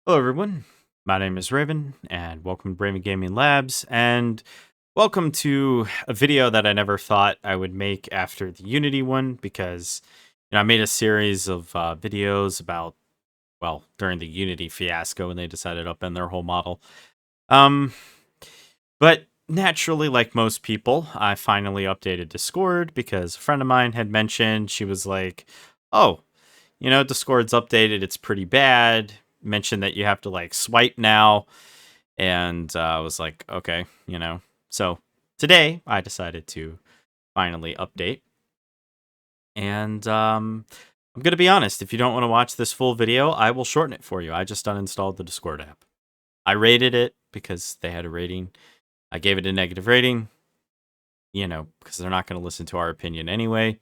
Hello, everyone. My name is Raven, and welcome to Raven Gaming Labs, and welcome to a video that I never thought I would make after the Unity one, because I made a series of videos about, well, during the Unity fiasco when they decided to upend their whole model. Um, but naturally, like most people, I finally updated Discord because a friend of mine had mentioned, she was like, "Oh, Discord's updated. It's pretty bad." Mentioned that you have to like swipe now. And I was like, okay. So today I decided to finally update. And I'm going to be honest. If you don't want to watch this full video, I will shorten it for you. I just uninstalled the Discord app. I rated it because they had a rating. I gave it a negative rating, because they're not going to listen to our opinion anyway.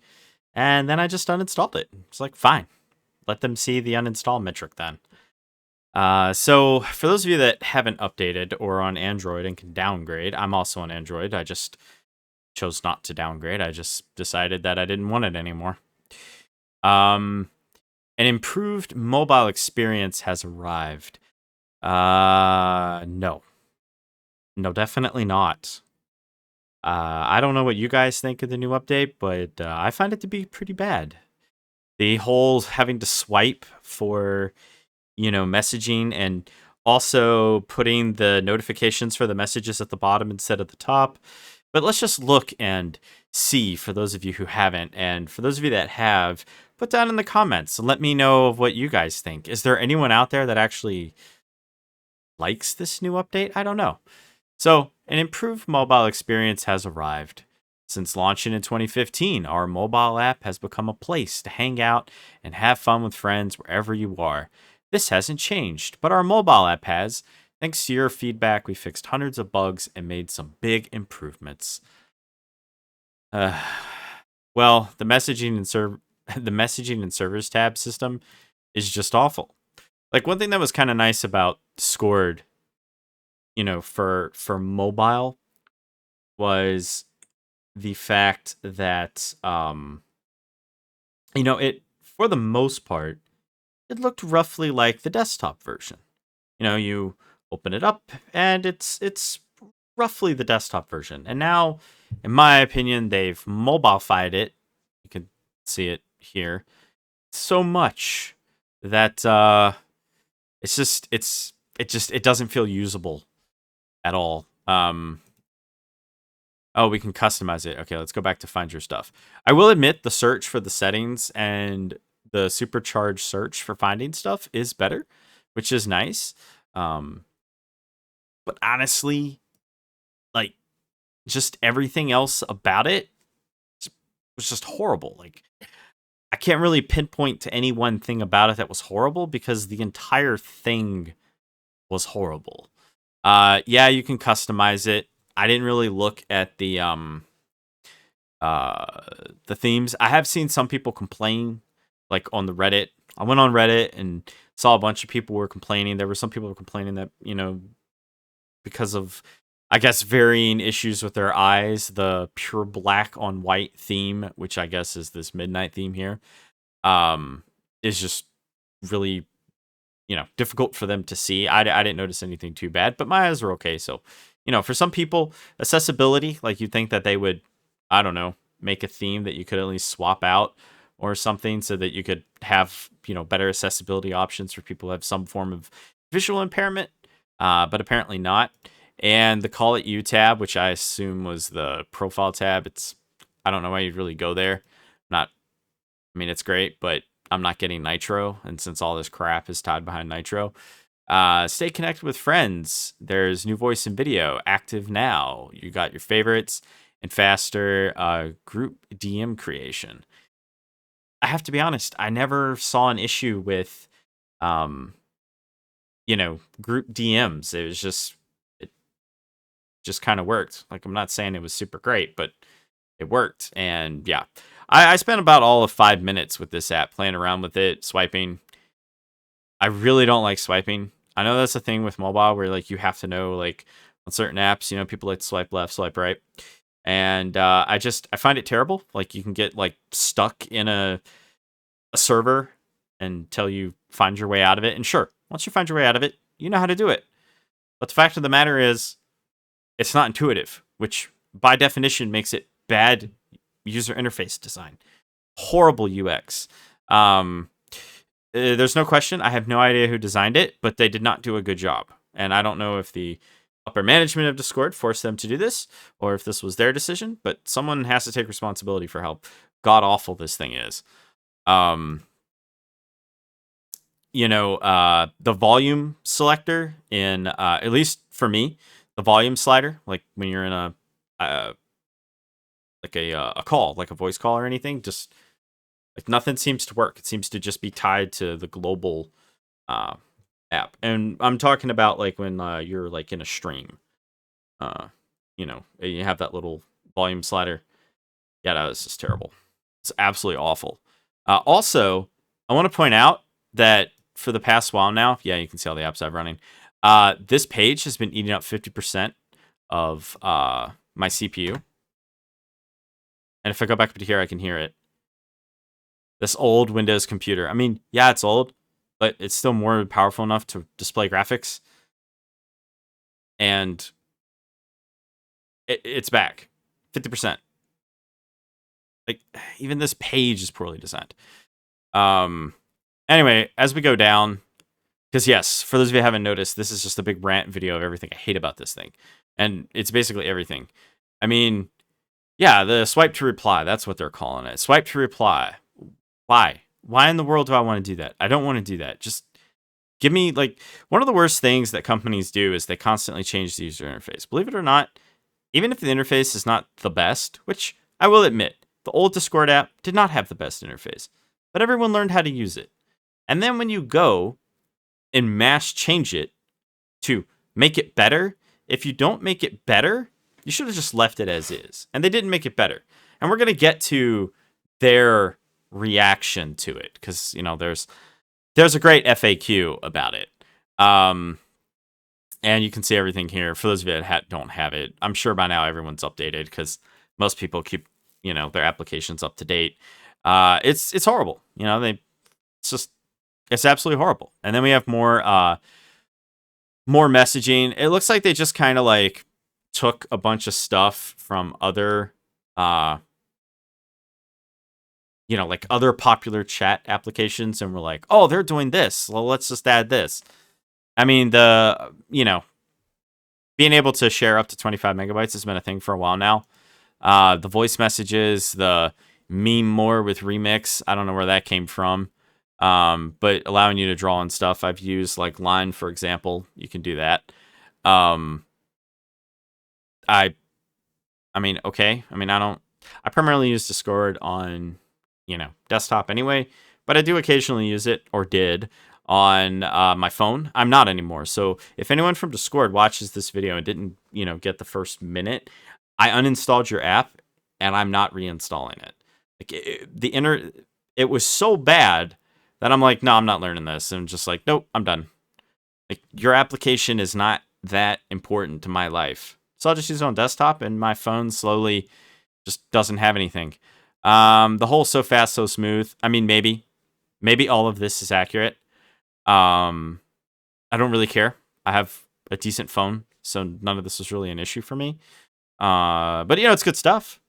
And then I just uninstalled it. It's like, fine. Let them see the uninstall metric then. So for those of you that haven't updated or on Android and can downgrade, I'm also on Android. I just chose not to downgrade. I just decided that I didn't want it anymore. Um, an improved mobile experience has arrived. No, definitely not. I don't know what you guys think of the new update, but I find it to be pretty bad. The whole having to swipe for messaging, and also putting the notifications for the messages at the bottom instead of the top. But let's just look and see for those of you who haven't. And for those of you that have, put down in the comments and let me know of what you guys think. Is there anyone out there that actually likes this new update? I don't know. So, an improved mobile experience has arrived. Since launching in 2015, our mobile app has become a place to hang out and have fun with friends wherever you are. This hasn't changed, but our mobile app has. Thanks to your feedback, we fixed hundreds of bugs and made some big improvements. Uh, well, the messaging and servers tab system is just awful. Like, one thing that was kind of nice about Discord, for mobile, was the fact that it, for the most part, it looked roughly like the desktop version. You open it up and it's roughly the desktop version. And now, in my opinion, they've mobified it. You can see it here so much that it doesn't feel usable at all. Oh, we can customize it. Okay, let's go back to find your stuff. I will admit the search for the settings and the supercharged search for finding stuff is better, which is nice. But honestly, like, just everything else about it was just horrible. Like, I can't really pinpoint to any one thing about it that was horrible because the entire thing was horrible. Yeah, you can customize it. I didn't really look at the themes. I have seen some people complain, like on the Reddit. I went on Reddit and saw a bunch of people were complaining. There were some people were complaining that, because of, I guess, varying issues with their eyes, the pure black on white theme, which I guess is this midnight theme here, is just really, difficult for them to see. I didn't notice anything too bad, but my eyes are okay. So, for some people, accessibility, like you'd think that they would, I don't know, make a theme that you could at least swap out or something so that you could have, better accessibility options for people who have some form of visual impairment, but apparently not. And the Call It You tab, which I assume was the profile tab, I don't know why you'd really go there. Not, I mean, it's great, but I'm not getting Nitro, and since all this crap is tied behind Nitro, stay connected with friends. There's new voice and video active now. You got your favorites and faster group DM creation. I have to be honest, I never saw an issue with, group DMs. It just kind of worked. Like, I'm not saying it was super great, but it worked. And yeah, I spent about all of 5 minutes with this app playing around with it, swiping. I really don't like swiping. I know that's a thing with mobile where like you have to know, like, on certain apps, people like to swipe left, swipe right. And I find it terrible. Like, you can get like stuck in a server until you find your way out of it. And sure, Once you find your way out of it, you know how to do it. But the fact of the matter is, it's not intuitive, which by definition makes it bad user interface design. Horrible UX. There's no question. I have no idea who designed it, but they did not do a good job. And I don't know if the upper management of Discord forced them to do this or if this was their decision, but someone has to take responsibility for how god awful this thing is. The volume selector in, at least for me, the volume slider, like when you're in a call, like a voice call or anything, just like nothing seems to work. It seems to just be tied to the global app. And I'm talking about like when you're like in a stream, you have that little volume slider. Yeah, that was just terrible. It's absolutely awful. Also, I want to point out that for the past while now, yeah, you can see all the apps I've running. This page has been eating up 50% of my CPU. And if I go back up to here, I can hear it. This old Windows computer. I mean, yeah, it's old, but it's still more powerful enough to display graphics. And it's back. 50%. Like, even this page is poorly designed. Anyway, as we go down, because yes, for those of you who haven't noticed, this is just a big rant video of everything I hate about this thing. And it's basically everything. I mean, yeah, the swipe to reply, that's what they're calling it. Swipe to reply. Why? Why in the world do I want to do that? I don't want to do that. Just give me, like, one of the worst things that companies do is they constantly change the user interface. Believe it or not, even if the interface is not the best, which I will admit, the old Discord app did not have the best interface, but everyone learned how to use it. And then when you go and mass change it to make it better, if you don't make it better, you should have just left it as is. And they didn't make it better. And we're going to get to their reaction to it because, there's a great FAQ about it. And you can see everything here. For those of you that don't have it, I'm sure by now everyone's updated because most people keep, their applications up to date. It's horrible. It's absolutely horrible. And then we have more messaging. It looks like they just kind of like took a bunch of stuff from other, like other popular chat applications and were like, oh, they're doing this. Well, let's just add this. I mean, being able to share up to 25 megabytes has been a thing for a while now. The voice messages, the meme more with Remix. I don't know where that came from. But allowing you to draw on stuff. I've used like Line, for example. You can do that. Okay. I primarily use Discord on, desktop anyway, but I do occasionally use it, or did, on my phone. I'm not anymore. So if anyone from Discord watches this video and didn't, get the first minute, I uninstalled your app and I'm not reinstalling it. Like it was so bad that I'm like, no, I'm not learning this. And just like, nope, I'm done. Like, your application is not that important to my life. So I'll just use it on desktop, and my phone slowly just doesn't have anything. The whole so fast, so smooth. I mean, maybe all of this is accurate. I don't really care. I have a decent phone, so none of this is really an issue for me. But it's good stuff.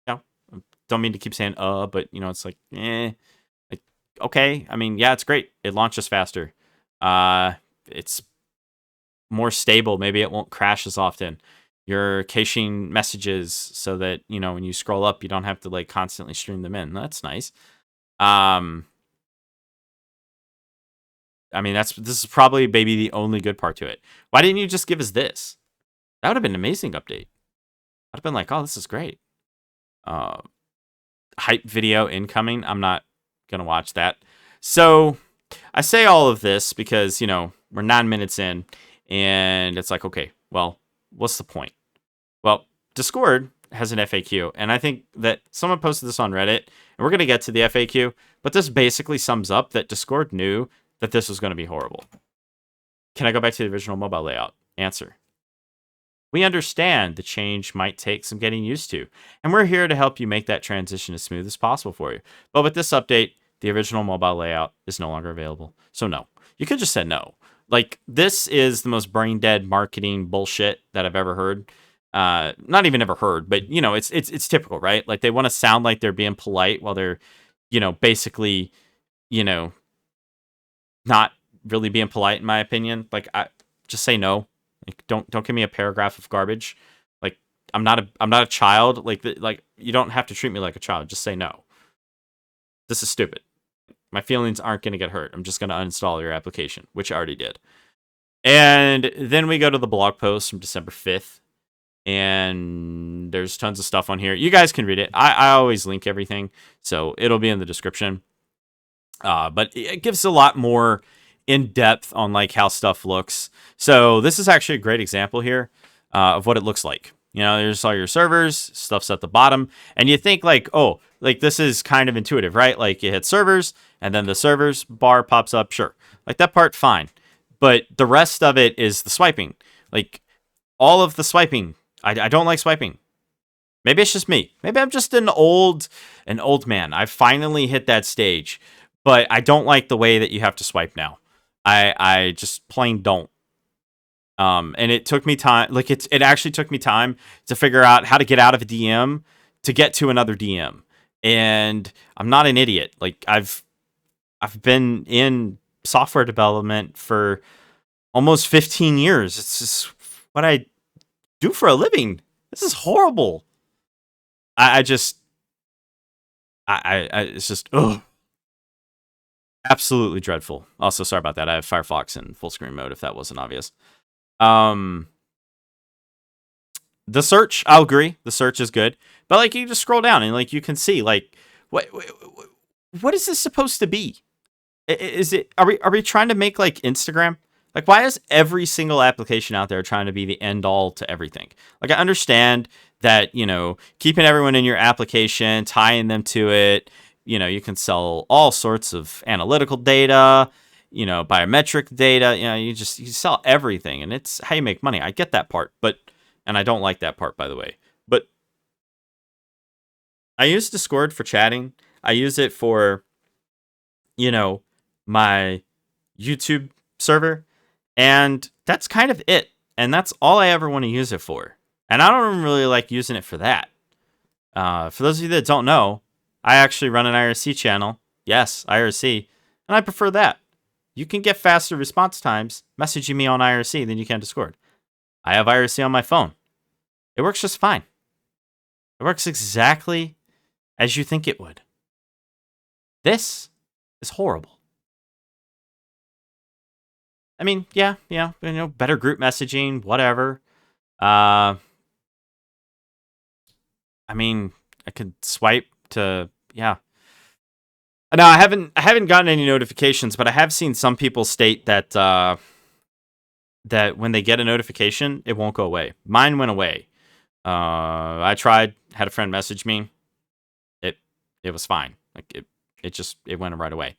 Don't mean to keep saying but it's like, okay. I mean, yeah, it's great. It launches faster. It's more stable. Maybe it won't crash as often. You're caching messages so that, when you scroll up, you don't have to like constantly stream them in. That's nice. This is probably maybe the only good part to it. Why didn't you just give us this? That would have been an amazing update. I'd have been like, oh, this is great. Hype video incoming. I'm not gonna watch that. So I say all of this because, we're 9 minutes in and it's like, okay, well, what's the point? Well, Discord has an FAQ, and I think that someone posted this on Reddit, and we're going to get to the FAQ, but this basically sums up that Discord knew that this was going to be horrible. Can I go back to the original mobile layout? Answer. We understand the change might take some getting used to, and we're here to help you make that transition as smooth as possible for you. But with this update, the original mobile layout is no longer available. So no, you could just say no. Like, this is the most brain dead marketing bullshit that I've ever heard. Not even ever heard, but it's typical, right? Like, they want to sound like they're being polite while they're, basically, you know, not really being polite, in my opinion. Like, I just say no. Like, don't give me a paragraph of garbage. Like, I'm not a child. Like you don't have to treat me like a child. Just say no. This is stupid. My feelings aren't going to get hurt. I'm just going to uninstall your application, which I already did. And then we go to the blog post from December 5th. And there's tons of stuff on here. You guys can read it. I always link everything, so it'll be in the description. But it gives a lot more in depth on like how stuff looks. So this is actually a great example here of what it looks like. There's all your servers, stuff's at the bottom, and you think like, oh, like this is kind of intuitive, right? Like you hit servers, and then the servers bar pops up. Sure, like that part, fine. But the rest of it is the swiping. Like all of the swiping. I don't like swiping. Maybe it's just me. Maybe I'm just an old man. I finally hit that stage, but I don't like the way that you have to swipe now. I just plain don't. And it took me time. Like it actually took me time to figure out how to get out of a DM to get to another DM. And I'm not an idiot. Like I've been in software development for almost 15 years. It's just what I do for a living. This is horrible. I just, it's just, ugh. Absolutely dreadful. Also, sorry about that. I have Firefox in full screen mode, if that wasn't obvious. The search, I'll agree. The search is good. But, like, you just scroll down and, like, you can see, like, what is this supposed to be? Are we trying to make, like, Instagram? Like, why is every single application out there trying to be the end all to everything? Like, I understand that, keeping everyone in your application, tying them to it, you can sell all sorts of analytical data, biometric data, you sell everything, and it's how you make money. I get that part, and I don't like that part, by the way. But I use Discord for chatting. I use it for, my YouTube server. And that's kind of it. And that's all I ever want to use it for. And I don't really like using it for that. For those of you that don't know, I actually run an IRC channel. Yes, IRC. And I prefer that. You can get faster response times messaging me on IRC than you can Discord. I have IRC on my phone. It works just fine. It works exactly as you think it would. This is horrible. I mean, yeah, better group messaging, whatever. I mean, I could swipe to, yeah. No, I haven't gotten any notifications, but I have seen some people state that that when they get a notification, it won't go away. Mine went away. I tried, had a friend message me. It was fine. Like it went right away.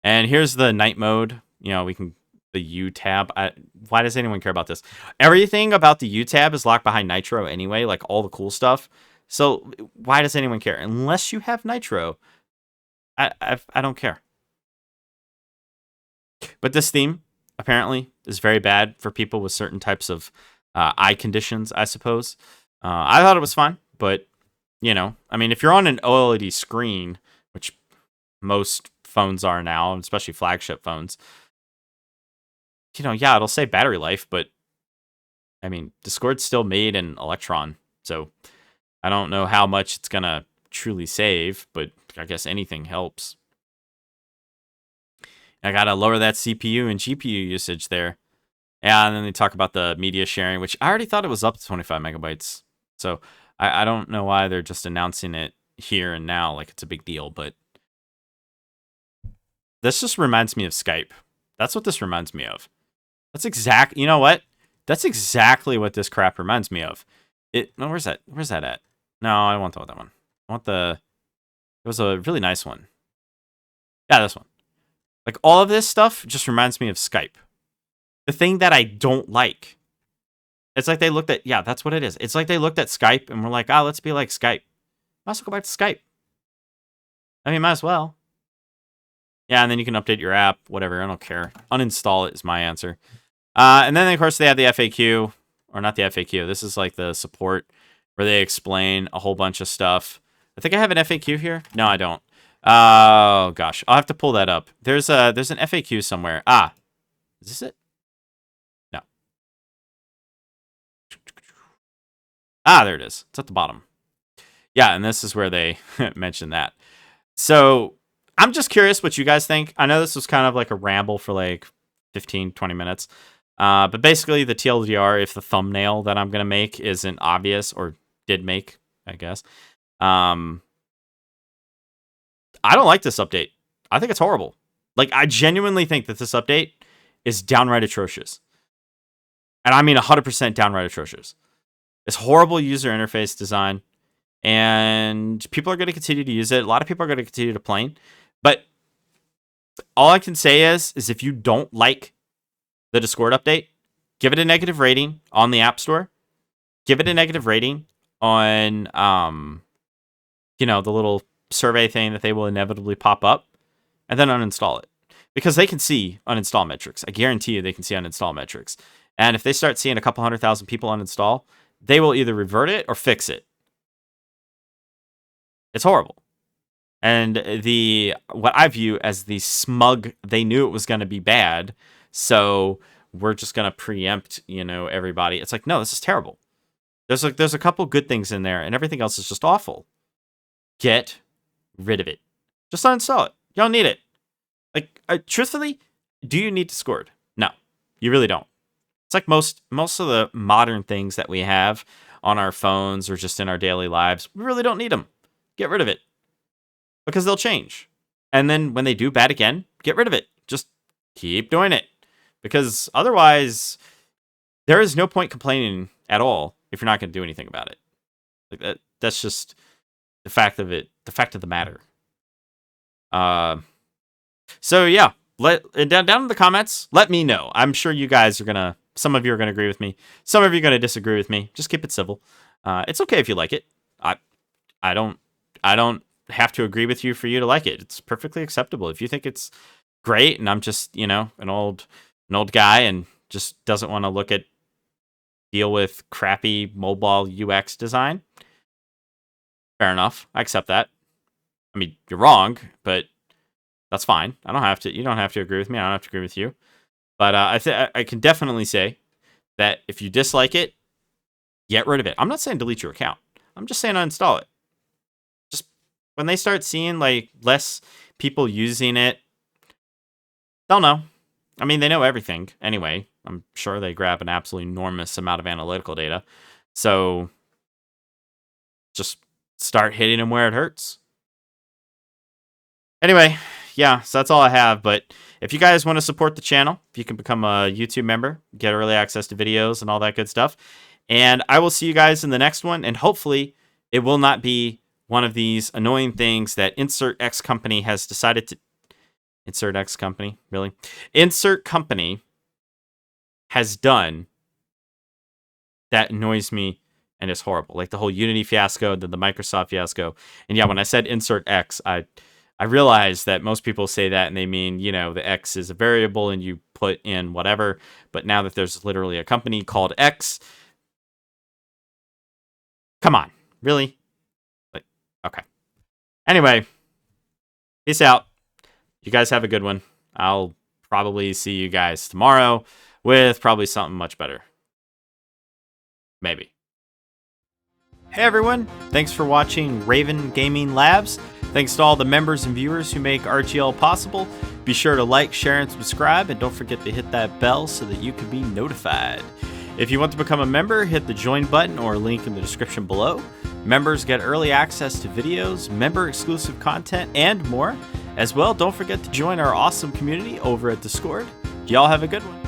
And here's the night mode. We can. The U tab. Why does anyone care about this? Everything about the U tab is locked behind Nitro anyway, like all the cool stuff. So why does anyone care? Unless you have Nitro, I don't care. But this theme apparently is very bad for people with certain types of eye conditions, I suppose. I thought it was fine, but I mean, if you're on an OLED screen, which most phones are now, especially flagship phones. Yeah, it'll say battery life, but I mean, Discord's still made in Electron, so I don't know how much it's gonna truly save, but I guess anything helps. I gotta lower that CPU and GPU usage there. Yeah, and then they talk about the media sharing, which I already thought it was up to 25 megabytes. So I don't know why they're just announcing it here and now like it's a big deal, but this just reminds me of Skype. That's what this reminds me of. That's you know what? That's exactly what this crap reminds me of. No, where's that? Where's that at? No, I don't want that one. I want it was a really nice one. Yeah, this one. Like all of this stuff just reminds me of Skype. The thing that I don't like. It's like they looked at, yeah, that's what it is. It's like they looked at Skype and were like, let's be like Skype. Might as well go back to Skype. I mean, might as well. Yeah, and then you can update your app, whatever. I don't care. Uninstall it is my answer. And then, of course, they have the FAQ, or not the FAQ. This is like the support where they explain a whole bunch of stuff. I think I have an FAQ here. No, I don't. Oh, gosh. I'll have to pull that up. There's an FAQ somewhere. Ah, is this it? No. Ah, there it is. It's at the bottom. Yeah, and this is where they mention that. So I'm just curious what you guys think. I know this was kind of like a ramble for like 15, 20 minutes. But basically the TLDR, if the thumbnail that I'm going to make isn't obvious, or did make, I guess. I don't like this update. I think it's horrible. Like, I genuinely think that this update is downright atrocious. And I mean 100% downright atrocious. It's horrible user interface design. And people are going to continue to use it. A lot of people are going to continue to play. But all I can say is if you don't like the Discord update, give it a negative rating on the App Store. Give it a negative rating on, the little survey thing that they will inevitably pop up. And then uninstall it. Because they can see uninstall metrics. I guarantee you they can see uninstall metrics. And if they start seeing a couple 100,000 people uninstall, they will either revert it or fix it. It's horrible. And what I view as the smug, they knew it was going to be bad, so we're just going to preempt, everybody. It's like, no, this is terrible. There's a couple good things in there, and everything else is just awful. Get rid of it. Just uninstall it. You don't need it. Like, truthfully, do you need Discord? No, you really don't. It's like most of the modern things that we have on our phones or just in our daily lives, we really don't need them. Get rid of it. Because they'll change. And then when they do bad again, get rid of it. Just keep doing it. Because otherwise, there is no point complaining at all if you're not going to do anything about it. Like that's just the fact of it, the fact of the matter. So yeah, down in the comments, let me know. I'm sure you guys are some of you are gonna agree with me. Some of you are gonna disagree with me. Just keep it civil. It's okay if you like it. I don't have to agree with you for you to like it. It's perfectly acceptable. If you think it's great and I'm just, an old guy and just doesn't want to deal with crappy mobile UX design, fair enough. I accept that. I mean, you're wrong, but that's fine. You don't have to agree with me. I don't have to agree with you. But I can definitely say that if you dislike it, get rid of it. I'm not saying delete your account. I'm just saying uninstall it. When they start seeing less people using it, they'll know. I mean, they know everything anyway. I'm sure they grab an absolutely enormous amount of analytical data. So just start hitting them where it hurts. Anyway, yeah, so that's all I have. But if you guys want to support the channel, if you can become a YouTube member, get early access to videos and all that good stuff. And I will see you guys in the next one. And hopefully it will not be one of these annoying things that Insert X company has decided to... Insert X company? Really? Insert company has done that annoys me and is horrible. Like the whole Unity fiasco, then the Microsoft fiasco. And yeah, when I said Insert X, I realized that most people say that and they mean, the X is a variable and you put in whatever. But now that there's literally a company called X... Come on. Really? Okay. Anyway, peace out. You guys have a good one. I'll probably see you guys tomorrow with probably something much better. Maybe. Hey everyone, thanks for watching Raven Gaming Labs. Thanks to all the members and viewers who make RGL possible. Be sure to like, share, and subscribe, and don't forget to hit that bell so that you can be notified. If you want to become a member, hit the join button or link in the description below. Members get early access to videos, member-exclusive content, and more. As well, don't forget to join our awesome community over at Discord. Y'all have a good one.